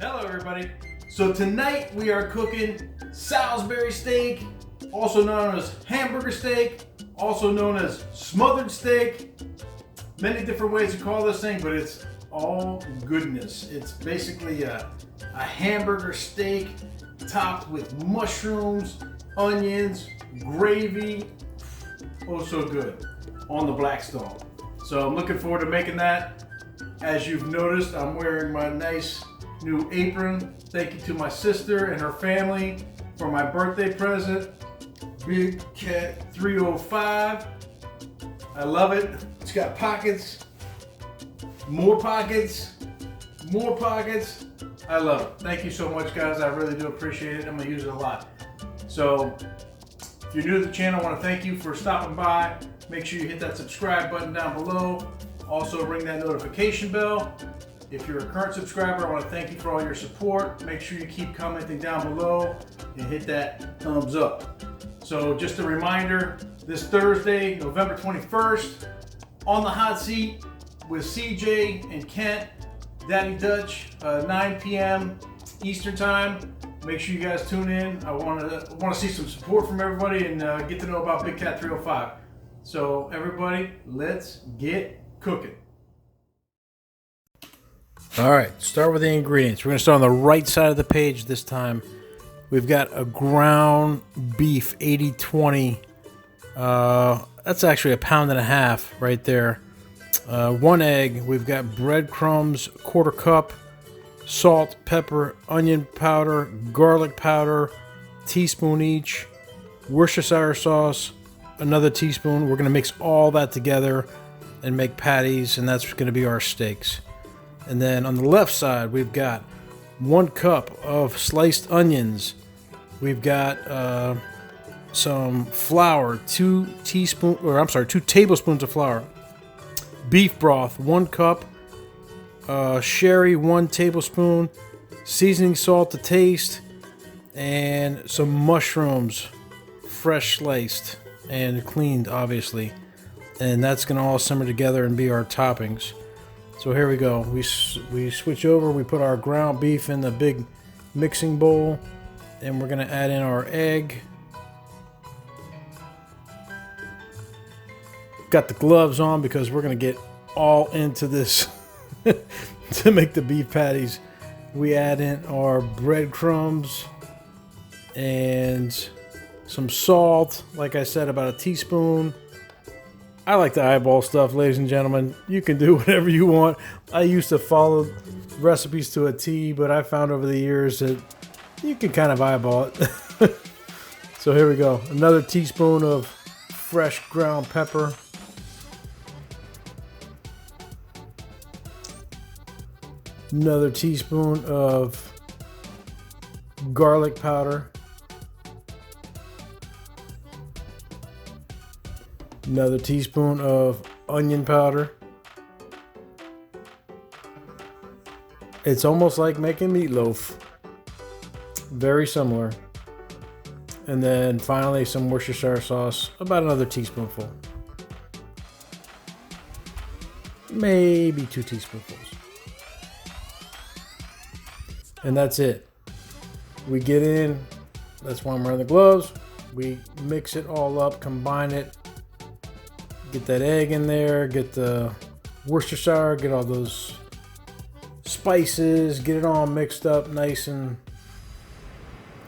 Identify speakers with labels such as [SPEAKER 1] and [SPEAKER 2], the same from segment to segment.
[SPEAKER 1] Hello everybody. So tonight we are cooking Salisbury steak, also known as hamburger steak, also known as smothered steak. Many different ways to call this thing, but it's all goodness. It's basically a hamburger steak topped with mushrooms, onions, gravy. Oh, so good on the Blackstone. So I'm looking forward to making that. As you've noticed, I'm wearing my nice new apron. Thank you to my sister and her family for my birthday present. Big Cat 305. I love it. It's got pockets, more pockets, more pockets. I love it. Thank you so much, guys. I really do appreciate it. I'm gonna use it a lot. So if you're new to the channel, I want to thank you for stopping by. Make sure you hit that subscribe button down below. Also ring that notification bell. If you're a current subscriber, I want to thank you for all your support. Make sure you keep commenting down below and hit that thumbs up. So just a reminder, this Thursday, November 21st, on the hot seat with CJ and Kent, Daddy Dutch, 9 p.m. Eastern time. Make sure you guys tune in. I want to see some support from everybody and get to know about Big Cat 305. So everybody, let's get cooking. All right, start with the ingredients. We're going to start on the right side of the page this time. We've got a ground beef 80-20. That's actually 1.5 pounds right there. 1 egg. We've got breadcrumbs, 1/4 cup, salt, pepper, onion powder, garlic powder, teaspoon each, Worcestershire sauce, another teaspoon. We're going to mix all that together and make patties, and that's going to be our steaks. And then on the left side, we've got 1 cup of sliced onions. We've got some flour, 2 tablespoons of flour. Beef broth, 1 cup. Sherry, 1 tablespoon. Seasoning salt to taste. And some mushrooms, fresh sliced and cleaned, obviously. And that's going to all simmer together and be our toppings. So here we go. We switch over. We put our ground beef in the big mixing bowl, and we're going to add in our egg. Got the gloves on because we're going to get all into this to make the beef patties. We add in our breadcrumbs and some salt. Like I said, about a teaspoon. I like to eyeball stuff, ladies and gentlemen. You can do whatever you want. I used to follow recipes to a T, but I found over the years that you can kind of eyeball it. So here we go. Another teaspoon of fresh ground pepper. Another teaspoon of garlic powder. Another teaspoon of onion powder. It's almost like making meatloaf. Very similar. And then finally some Worcestershire sauce, about another teaspoonful. Maybe 2 teaspoonfuls. And that's it. We get in, that's why I'm wearing the gloves. We mix it all up, combine it. Get that egg in there, get the Worcestershire, get all those spices, get it all mixed up nice and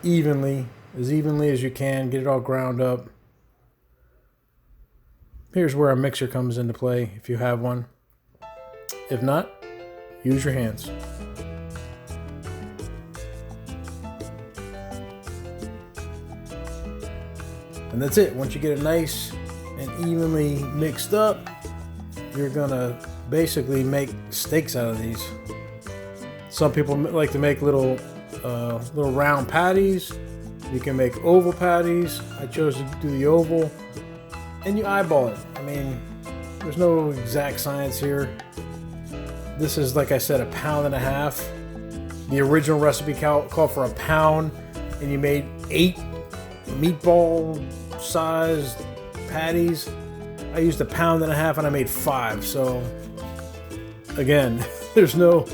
[SPEAKER 1] evenly as you can, get it all ground up. Here's where a mixer comes into play if you have one. If not, use your hands. And that's it. Once you get it nice and evenly mixed up, you're gonna basically make steaks out of these. Some people like to make little round patties. You can make oval patties. I chose to do the oval, and you eyeball it. I mean, there's no exact science here. This is, like I said, 1.5 pounds. The original recipe called for 1 pound, and you made 8 meatball-sized patties. I used 1.5 pounds and I made 5. So again, there's no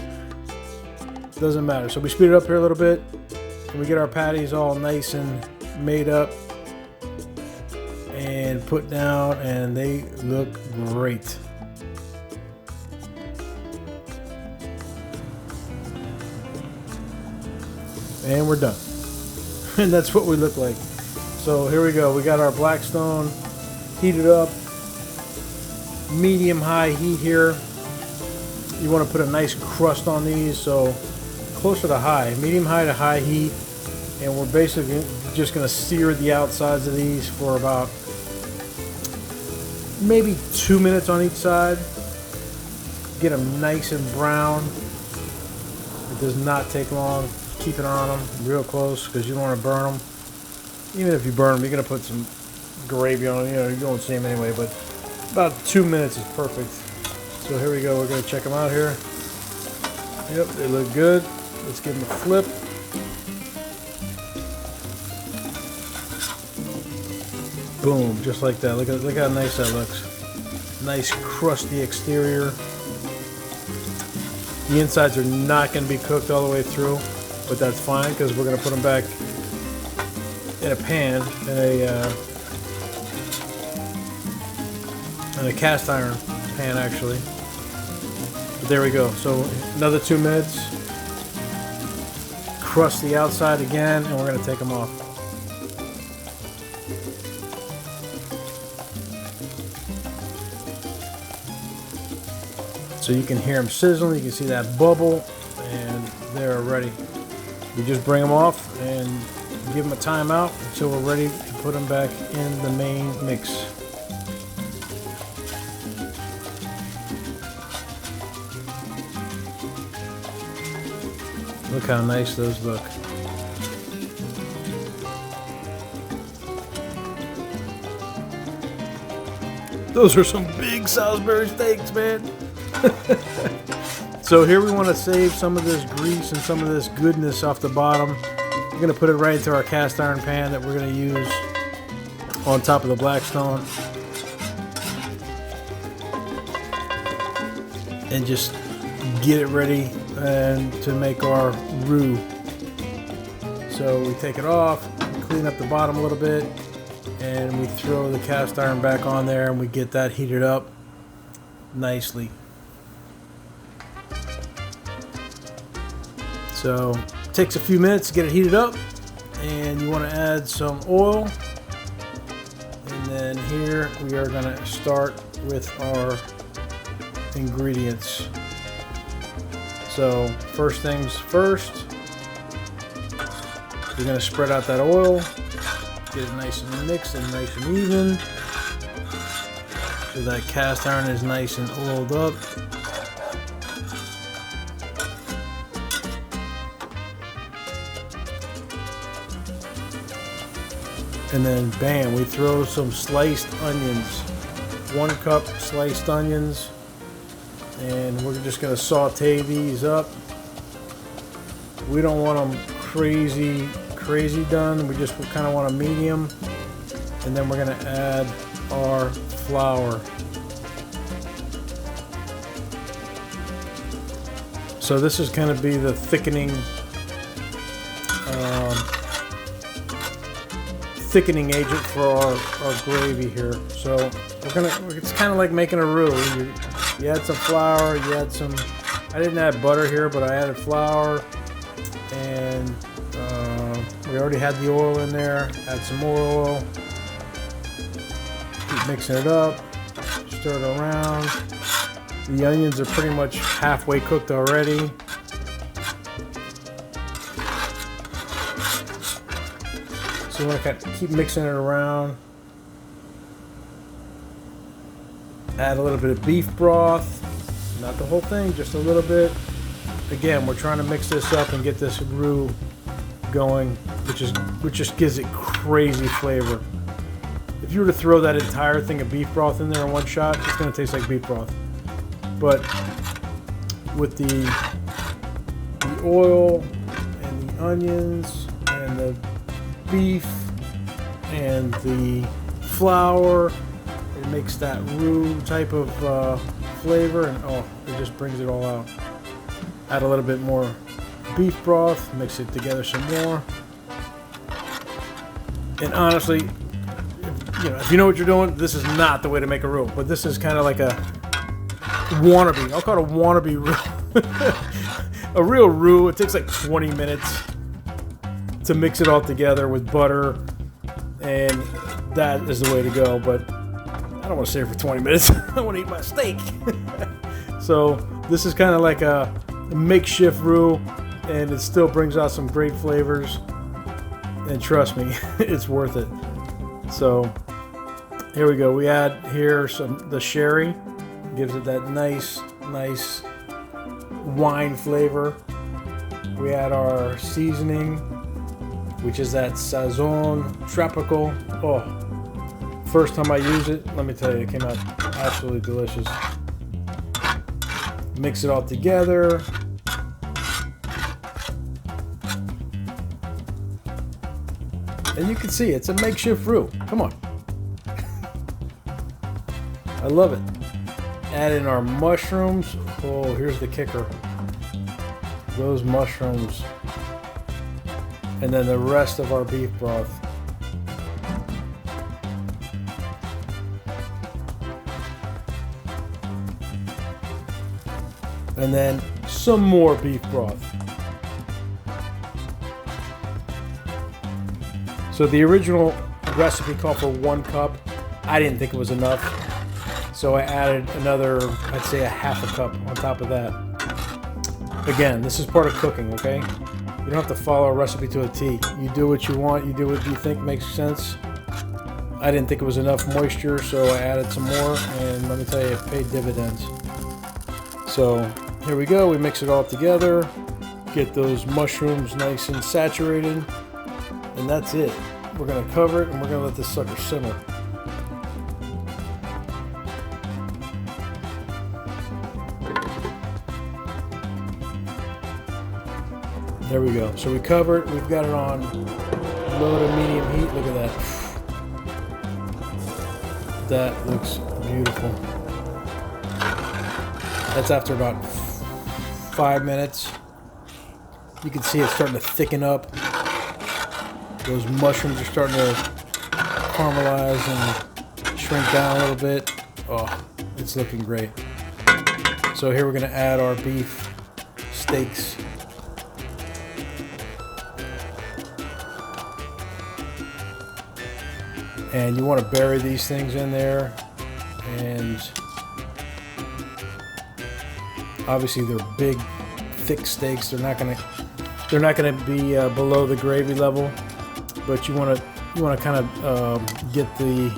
[SPEAKER 2] doesn't matter. So we speed it up here a little bit, and we get our patties all nice and made up and put down, and they look great. And we're done. And that's what we look like. So here we go. We got our Blackstone heated up, medium-high heat here. You want to put a nice crust on these, so closer to high, medium-high to high heat. And we're basically just going to sear the outsides of these for about maybe 2 minutes on each side. Get them nice and brown. It does not take long. Keep it on them real close because you don't want to burn them. Even if you burn them, you're going to put some gravy on them. You know, you don't see them anyway, but about 2 minutes is perfect. So here we go. We're going to check them out here. Yep, they look good. Let's give them a flip. Boom, just like that. Look how nice that looks. Nice crusty exterior. The insides are not going to be cooked all the way through, but that's fine because we're going to put them back in a pan, in a cast iron pan actually. But there we go. So another 2 minutes. Crust the outside again, and we're going to take them off. So you can hear them sizzling, you can see that bubble, and they're ready. You just bring them off and give them a timeout until we're ready to put them back in the main mix. Look how nice those look. Those are some big Salisbury steaks, man. So here we want to save some of this grease and some of this goodness off the bottom. We're going to put it right into our cast iron pan that we're going to use on top of the Blackstone. And just get it ready and to make our roux. So we take it off, clean up the bottom a little bit, and we throw the cast iron back on there and we get that heated up nicely. So it takes a few minutes to get it heated up, and you want to add some oil. And then here we are going to start with our ingredients. So first things first, you're going to spread out that oil, get it nice and mixed and nice and even, so that cast iron is nice and oiled up. And then bam, we throw some sliced onions. 1 cup sliced onions. And we're just gonna saute these up. We don't want them crazy done. We just kind of want a medium. And then we're gonna add our flour. So this is gonna be the thickening agent for our gravy here. So it's kind of like making a roux. You add some flour, you add some, I didn't add butter here, but I added flour, and we already had the oil in there. Add some more oil, keep mixing it up, stir it around. The onions are pretty much halfway cooked already. So we're going to keep mixing it around. Add a little bit of beef broth, not the whole thing, just a little bit. Again, we're trying to mix this up and get this roux going, which just gives it crazy flavor. If you were to throw that entire thing of beef broth in there in one shot, it's going to taste like beef broth. But with the oil and the onions and the beef and the flour, it makes that roux type of flavor, and oh, it just brings it all out. Add a little bit more beef broth, mix it together some more. And honestly, if you know what you're doing, this is not the way to make a roux. But this is kind of like a wannabe. I'll call it a wannabe roux. A real roux, it takes like 20 minutes to mix it all together with butter. And that is the way to go. But I don't want to stay for 20 minutes. I want to eat my steak. So this is kind of like a makeshift roux. And it still brings out some great flavors. And trust me, it's worth it. So here we go. We add here the sherry. Gives it that nice wine flavor. We add our seasoning, which is that Sazon Tropical. Oh, first time I used it, let me tell you, it came out absolutely delicious. Mix it all together. And you can see it's a makeshift roux. Come on. I love it. Add in our mushrooms. Oh, here's the kicker. Those mushrooms. And then the rest of our beef broth. And then some more beef broth. So the original recipe called for 1 cup. I didn't think it was enough. So I added another, I'd say a half a cup on top of that. Again, this is part of cooking, okay? You don't have to follow a recipe to a T. You do what you want, you do what you think makes sense. I didn't think it was enough moisture, so I added some more, and let me tell you, it paid dividends. So here we go, we mix it all together, get those mushrooms nice and saturated, and that's it. We're gonna cover it and we're gonna let this sucker simmer. There we go. So we cover it. We've got it on low to medium heat. Look at that. That looks beautiful. That's after about 5 minutes. You can see it's starting to thicken up. Those mushrooms are starting to caramelize and shrink down a little bit. Oh, it's looking great. So here we're going to add our beef steaks. And you want to bury these things in there, and obviously they're big, thick steaks. They're not gonna be below the gravy level, but you want to kind of get the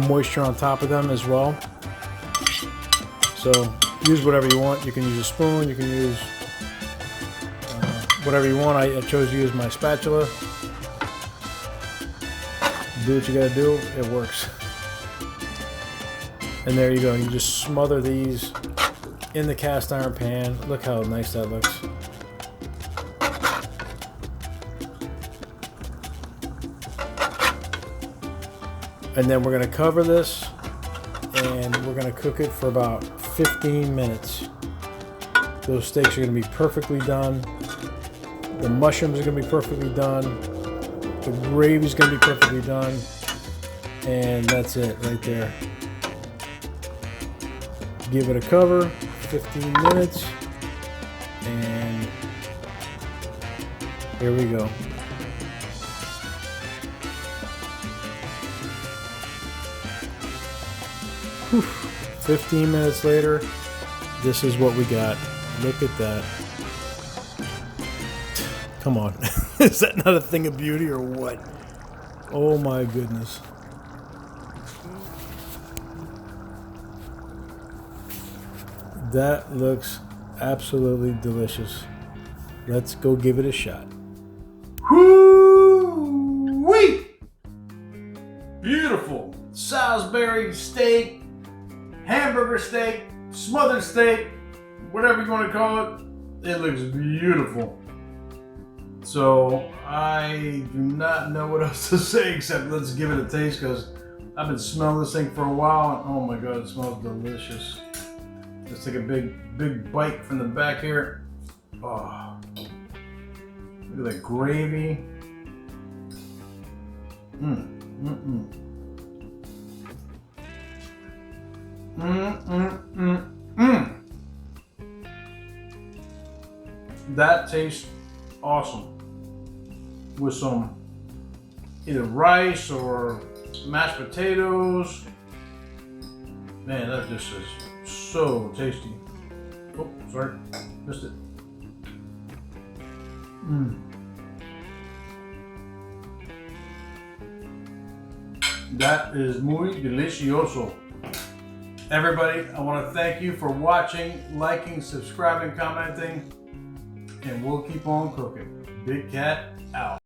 [SPEAKER 2] moisture on top of them as well. So use whatever you want. You can use a spoon. You can use whatever you want. I chose to use my spatula. Do what you gotta do, it works. And there you go, you just smother these in the cast iron pan. Look how nice that looks. And then we're gonna cover this and we're gonna cook it for about 15 minutes. Those steaks are gonna be perfectly done. The mushrooms are gonna be perfectly done. The gravy's gonna be perfectly done, and that's it right there. Give it a cover, 15 minutes, and here we go. Whew. 15 minutes later, this is what we got. Look at that. Come on. Is that not a thing of beauty or what? Oh my goodness. That looks absolutely delicious. Let's go give it a shot.
[SPEAKER 1] Woo-wee! Beautiful. Salisbury steak, hamburger steak, smothered steak, whatever you want to call it. It looks beautiful. So I do not know what else to say except let's give it a taste, because I've been smelling this thing for a while and oh my god, it smells delicious. Let's take a big bite from the back here. Oh, Look at the gravy. That tastes awesome with some either rice or mashed potatoes. Man, that just is so tasty. Oh, sorry, missed it. That is muy delicioso. Everybody, I want to thank you for watching, liking, subscribing, commenting, and we'll keep on cooking. Big Cat out.